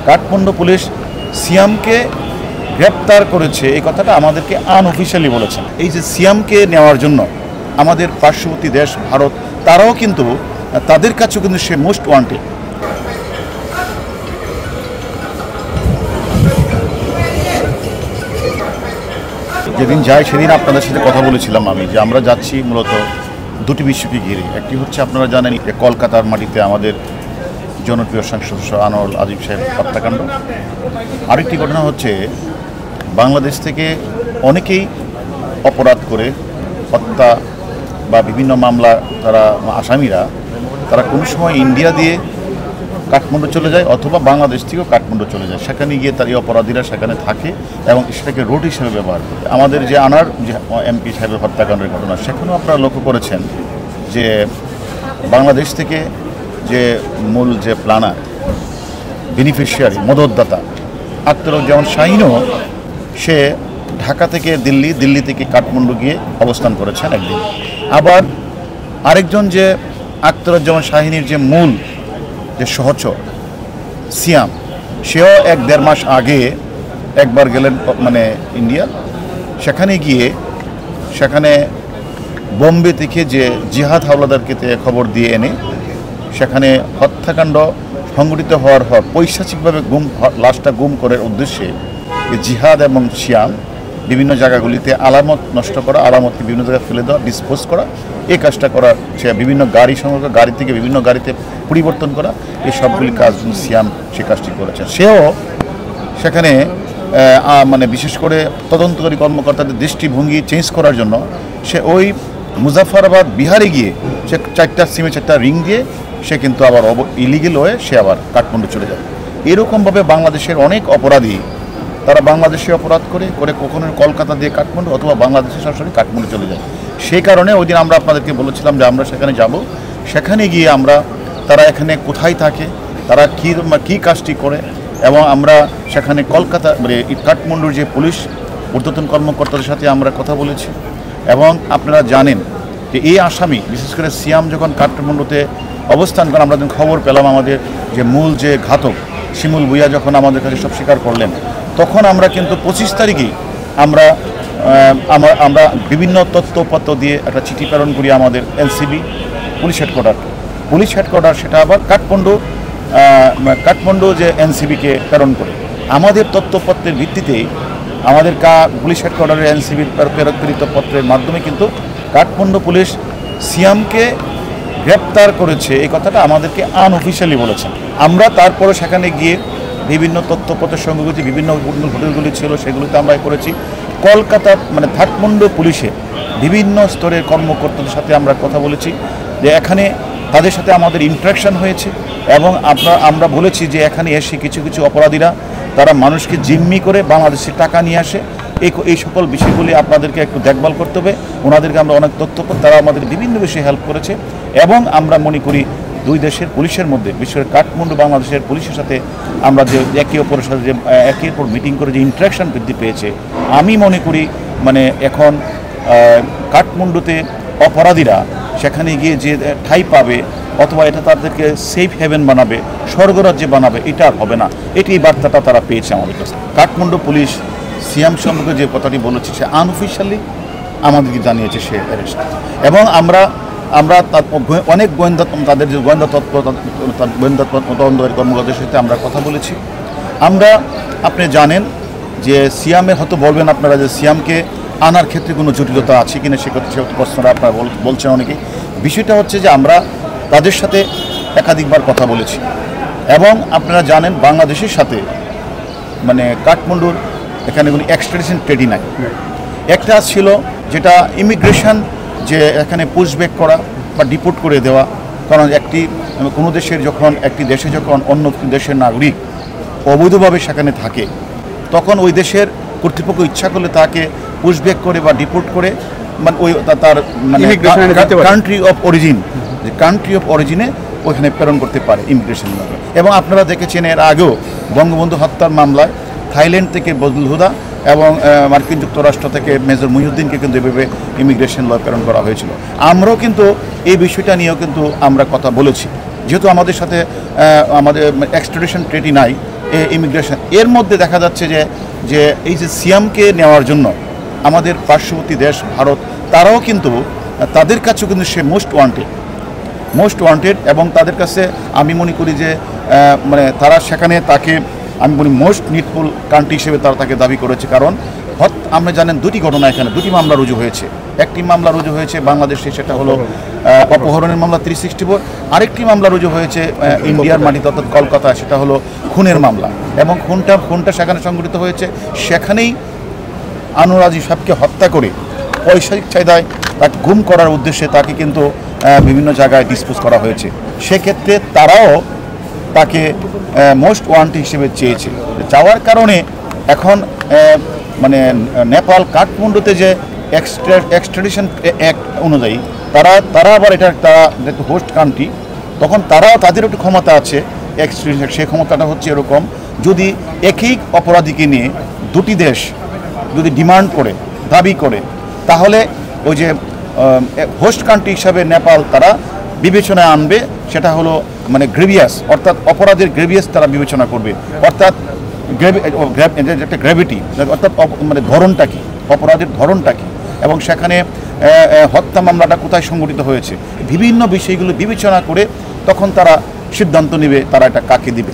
Kathmandu police সিয়ামকে গ্রেপ্তার করেছে এই কথাটা আমাদেরকে আনঅফিশিয়ালি বলেছেন। এই যে সিয়ামকে নেওয়ার জন্য আমাদের পার্শ্ববর্তী দেশ ভারত তারাও কিন্তু তাদের কাছেও কিন্তু সে মোস্ট ওয়ান্টেড। যেদিন যাই সেদিন আপনাদের সাথে কথা বলেছিলাম আমি যে আমরা যাচ্ছি মূলত দুটি বিষয়কে ঘিরে। একটি হচ্ছে আপনারা জানেন যে কলকাতার মাটিতে আমাদের জনপ্রিয় সংসদ সদস্য আনোয়ারুল আজিম সাহেব হত্যাকাণ্ড। আরেকটি ঘটনা হচ্ছে বাংলাদেশ থেকে অনেকেই অপরাধ করে হত্যা বা বিভিন্ন মামলা তারা আসামিরা তারা কোনো সময় ইন্ডিয়া দিয়ে কাঠমান্ডু চলে যায় অথবা বাংলাদেশ থেকেও কাঠমান্ডু চলে যায়। সেখানে গিয়ে তার এই অপরাধীরা সেখানে থাকে এবং সেটাকে রোড হিসেবে ব্যবহার করে। আমাদের যে আনার যে এমপি সাহেবের হত্যাকাণ্ডের ঘটনা সেখানেও আপনারা লক্ষ্য করেছেন যে বাংলাদেশ থেকে যে মূল যে প্ল্যানার বেনিফিশিয়ারি মদতদাতা আখতারুজ্জামান শাহীনও সে ঢাকা থেকে দিল্লি থেকে কাঠমান্ডু গিয়ে অবস্থান করেছেন একদিন। আবার আরেকজন যে আখতারুজ্জামান শাহীনের যে মূল যে সহচর সিয়াম সেও 1-1.5 মাস আগে একবার গেলেন ইন্ডিয়া। সেখানে গিয়ে সেখানে বোম্বে থেকে যে জিহাদ হাওলাদারকে খবর দিয়ে এনে সেখানে হত্যাকাণ্ড সংঘটিত হওয়ার পৈশাচিকভাবে লাশটা গুম করার উদ্দেশ্যে জিহাদ এবং সিয়াম বিভিন্ন জায়গাগুলিতে আলামত নষ্ট করা, আলামতকে বিভিন্ন জায়গায় ফেলে দেওয়া, ডিসপোজ করা, এই কাজটা করা। সে বিভিন্ন গাড়ি সংগ্রহ গাড়ি থেকে বিভিন্ন গাড়িতে পরিবর্তন করা, এই সবগুলি কাজ সিয়াম সে কাজটি করেছে। সেও সেখানে বিশেষ করে তদন্তকারী কর্মকর্তাদের দৃষ্টিভঙ্গি চেঞ্জ করার জন্য সে ওই মুজাফফরাবাদ বিহারে গিয়ে সে 4টা সিমে 4টা রিং দিয়ে সে কিন্তু আবার ইলিগেল হয়ে সে আবার কাঠমান্ডু চলে যায়। এরকমভাবে বাংলাদেশের অনেক অপরাধী তারা বাংলাদেশে অপরাধ করে কখনো কলকাতা দিয়ে কাঠমান্ডু অথবা বাংলাদেশে সরাসরি কাঠমান্ডু চলে যায়। সেই কারণে ওই দিন আমরা আপনাদেরকে বলেছিলাম যে আমরা সেখানে যাব, সেখানে গিয়ে আমরা তারা এখানে কোথায় থাকে, তারা কী কাজটি করে এবং আমরা সেখানে কলকাতা কাঠমান্ডুর যে পুলিশ ঊর্ধ্বতন কর্মকর্তাদের সাথে আমরা কথা বলেছি। এবং আপনারা জানেন যে এই আসামি বিশেষ করে সিয়াম যখন কাঠমান্ডুতে অবস্থান করেন আমরা যখন খবর পেলাম আমাদের যে মূল যে ঘাতক শিমুল ভুইয়া যখন আমাদের কাছে সব স্বীকার করলেন তখন আমরা কিন্তু 25 তারিখেই আমরা বিভিন্ন তথ্যপত্র দিয়ে একটা চিঠি প্রেরণ করি আমাদের এনসিবি পুলিশ হেডকোয়ার্টার সেটা আবার কাঠমান্ডু যে এনসিবিকে প্রেরণ করে আমাদের তথ্যপত্রের ভিত্তিতেই আমাদের পুলিশ হেডকোয়ার্টারের এনসিবির প্রেরিত পত্রের মাধ্যমে কিন্তু কাঠমান্ডু পুলিশ সিয়ামকে গ্রেপ্তার করেছে এই কথাটা আমাদেরকে আনঅফিশিয়ালি বলেছেন। আমরা তারপরে সেখানে গিয়ে বিভিন্ন তথ্যপত্রের সঙ্গে বিভিন্ন হোটেলগুলি ছিল সেগুলিতে আমরা করেছি। কলকাতা কাঠমান্ডু পুলিশে বিভিন্ন স্তরের কর্মকর্তাদের সাথে আমরা কথা বলেছি যে এখানে তাদের সাথে আমাদের ইন্টারাকশন হয়েছে এবং আমরা বলেছি যে এখানে এসে কিছু অপরাধীরা তারা মানুষকে জিম্মি করে বাংলাদেশে টাকা নিয়ে আসে, এই সকল বিষয়গুলি আপনাদেরকে একটু দেখভাল করতে হবে। ওনাদেরকে আমরা অনেক তথ্যপত্র তারা আমাদের বিভিন্ন বিষয়ে হেল্প করেছে এবং আমরা মনে করি দুই দেশের পুলিশের মধ্যে বিশেষ করে কাঠমান্ডু বাংলাদেশের পুলিশের সাথে আমরা যে একে অপরের সাথে যে একের পর মিটিং করে যে ইন্টারাকশন বৃদ্ধি পেয়েছে আমি মনে করি এখন কাঠমান্ডুতে অপরাধীরা সেখানে গিয়ে যে ঠাঁই পাবে অথবা এটা তাদেরকে সেফ হেভেন বানাবে, স্বর্গরাজ্যে বানাবে, এটা আর হবে না। এই বার্তাটা তারা পেয়েছে আমাদের কাছে। কাঠমান্ডু পুলিশ সিয়াম সম্পর্কে যে কথাটি বলেছে সে আনঅফিশিয়ালি আমাদেরকে জানিয়েছে সে অ্যারেস্ট এবং আমরা অনেক তাদের যে গোয়েন্দা তদন্তকারী কর্মকর্তাদের সাথে আমরা কথা বলেছি। আপনি জানেন যে সিয়ামের হয়তো বলবেন আপনারা যে সিয়ামকে আনার ক্ষেত্রে কোনো জটিলতা আছে কিনা সে প্রশ্নটা আপনারা বলছেন অনেকেই। বিষয়টা হচ্ছে যে আমরা তাদের সাথে একাধিকবার কথা বলেছি এবং আপনারা জানেন বাংলাদেশের সাথে কাঠমান্ডুর এখানে কোনো এক্সট্রাডিশন ট্রেডি নাই। একটা ছিল যেটা ইমিগ্রেশন যে এখানে পুশব্যাক করা বা ডিপোর্ট করে দেওয়া, কারণ কোনো দেশের একটি দেশে যখন অন্য দেশের নাগরিক অবৈধভাবে সেখানে থাকে তখন ওই দেশের কর্তৃপক্ষ ইচ্ছা করলে তাকে পুশব্যাক করে বা ডিপোর্ট করে তার কান্ট্রি অফ অরিজিনে ওইখানে প্রেরণ করতে পারে ইমিগ্রেশন। এবং আপনারা দেখেছেন এর আগেও বঙ্গবন্ধু হত্যার মামলায় থাইল্যান্ড থেকে বজলুল হুদা এবং মার্কিন যুক্তরাষ্ট্র থেকে মেজর মুহিউদ্দিনকে কিন্তু এভাবে ইমিগ্রেশন ল প্রেরণ করা হয়েছিল। আমরাও কিন্তু এই বিষয়টা নিয়েও কিন্তু আমরা কথা বলেছি, যেহেতু আমাদের সাথে আমাদের এক্সট্রাডিশন ট্রিটি নাই ইমিগ্রেশন, এর মধ্যে দেখা যাচ্ছে যে এই যে সিয়ামকে নেওয়ার জন্য আমাদের পার্শ্ববর্তী দেশ ভারত, তারাও কিন্তু তাদের কাছেও কিন্তু সে মোস্ট ওয়ান্টেড এবং তাদের কাছে আমি মনে করি যে মানে তারা সেখানে তাকে আমি বলি মোস্ট নিডফুল কান্ট্রি হিসেবে তারা তাকে দাবি করেছে। কারণ আমরা জানেন দুটি ঘটনা, এখানে দুটি মামলা রুজু হয়েছে। একটি মামলা রুজু হয়েছে বাংলাদেশে, সেটা হলো অপহরণের মামলা 364, আরেকটি মামলা রুজু হয়েছে ইন্ডিয়ার মাটিতে অর্থাৎ কলকাতায়, সেটা হলো খুনের মামলা। এবং খুনটা সেখানে সংঘটিত হয়েছে, সেখানেই আনোয়ার আজিজ সাহেবকে হত্যা করে পৈশাচিক চাহিদায় তাকে গুম করার উদ্দেশ্যে তাকে কিন্তু বিভিন্ন জায়গায় ডিসপোজ করা হয়েছে। সেক্ষেত্রে তারাও তাকে মোস্ট ওয়ান্টেড হিসেবে চেয়েছে। চাওয়ার কারণে এখন মানে নেপাল কাঠমান্ডুতে যে এক্সট্রাডিশন অ্যাক্ট অনুযায়ী তারা আবার এটা যেহেতু হোস্ট কান্ট্রি, তখন তারাও তাদের একটু ক্ষমতা আছে এক্সট্রাডিশন। সেই ক্ষমতাটা হচ্ছে এরকম, যদি একই অপরাধীকে নিয়ে দুটি দেশ যদি ডিমান্ড করে, দাবি করে, তাহলে ওই যে হোস্ট কান্ট্রি হিসাবে নেপাল তারা বিবেচনায় আনবে, সেটা হলো মানে গ্রেভিয়াস, অর্থাৎ অপরাধের গ্রেভিয়াস তারা বিবেচনা করবে, অর্থাৎ একটা গ্র্যাভিটি, অর্থাৎ মানে ধরনটা কি, অপরাধের ধরনটা কি, এবং সেখানে হত্যা মামলাটা কোথায় সংঘটিত হয়েছে, বিভিন্ন বিষয়গুলো বিবেচনা করে তখন তারা সিদ্ধান্ত নেবে তারা এটা কাকে দিবে।